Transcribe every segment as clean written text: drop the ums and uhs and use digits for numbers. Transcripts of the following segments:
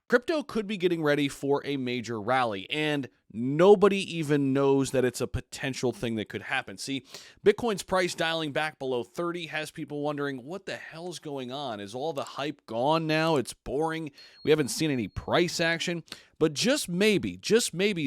Crypto could be getting ready for a major rally, and nobody even knows that it's a potential thing that could happen. See, Bitcoin's price dialing back below 30 has people wondering, what the hell's going on? Is all the hype gone now? It's boring. We haven't seen any price action. But just maybe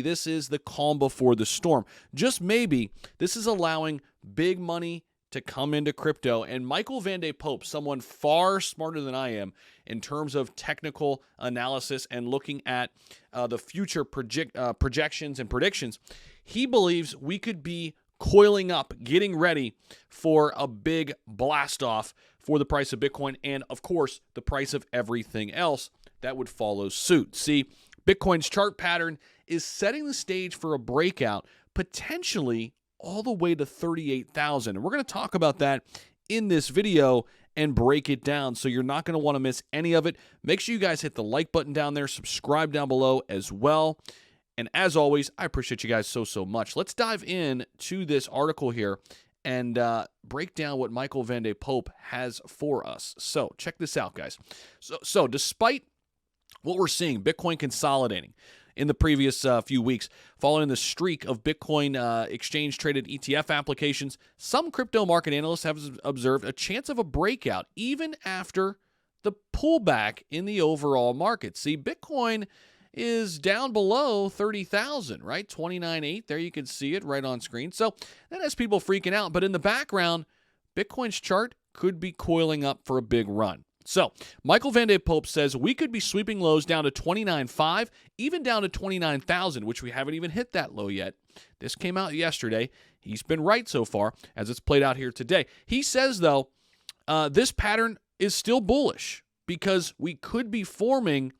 this is the calm before the storm. Just maybe this is allowing big money to come into crypto. And Michael Van de Pope, someone far smarter than I am in terms of technical analysis and looking at the future projections and predictions, he believes we could be coiling up, getting ready for a big blast off for the price of Bitcoin and, of course, the price of everything else that would follow suit. See, Bitcoin's chart pattern is setting the stage for a breakout, potentially all the way to 38,000. And we're going to talk about that in this video and break it down, so you're not going to want to miss any of it. Make sure you guys hit the like button down there, subscribe down below as well. And as always, I appreciate you guys so much. Let's dive in to this article here and break down what Michael Van de Pope has for us. So check this out, guys. So despite what we're seeing, Bitcoin consolidating in the previous few weeks, following the streak of Bitcoin exchange-traded ETF applications, some crypto market analysts have observed a chance of a breakout even after the pullback in the overall market. See, Bitcoin is down below 30,000, right? 29.8, there you can see it right on screen. So that has people freaking out. But in the background, Bitcoin's chart could be coiling up for a big run. So, Michael Van de Pope says we could be sweeping lows down to 29.5, even down to 29,000, which we haven't even hit that low yet. This came out yesterday. He's been right so far as it's played out here today. He says, though, this pattern is still bullish because we could be forming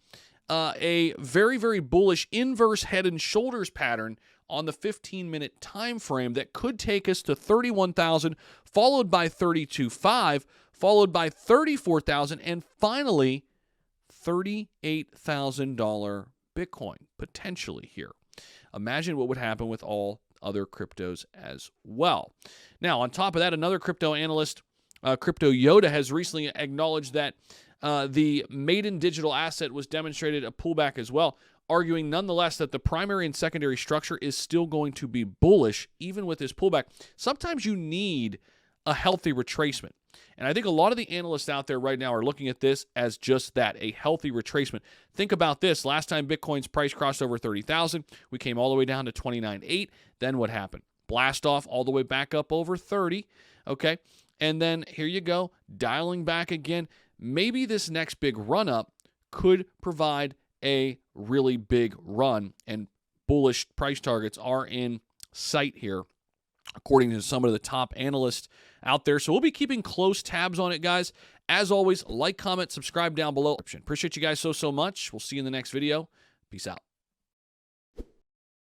a very bullish inverse head and shoulders pattern on the 15-minute time frame that could take us to 31,000, followed by 32.5, followed by 34,000, and finally $38,000 Bitcoin potentially here. Imagine what would happen with all other cryptos as well. Now, on top of that, another crypto analyst, Crypto Yoda, has recently acknowledged that the maiden digital asset was demonstrated a pullback as well, arguing nonetheless that the primary and secondary structure is still going to be bullish even with this pullback. Sometimes you need a healthy retracement. And I think a lot of the analysts out there right now are looking at this as just that, a healthy retracement. Think about this. Last time Bitcoin's price crossed over 30,000, we came all the way down to 29.8. Then what happened? Blast off all the way back up over 30, okay? And then here you go, dialing back again. Maybe this next big run-up could provide a really big run, and bullish price targets are in sight here, according to some of the top analysts out there. So we'll be keeping close tabs on it, guys. As always, like, comment, subscribe down below. Appreciate you guys so much. We'll see you in the next video. Peace out.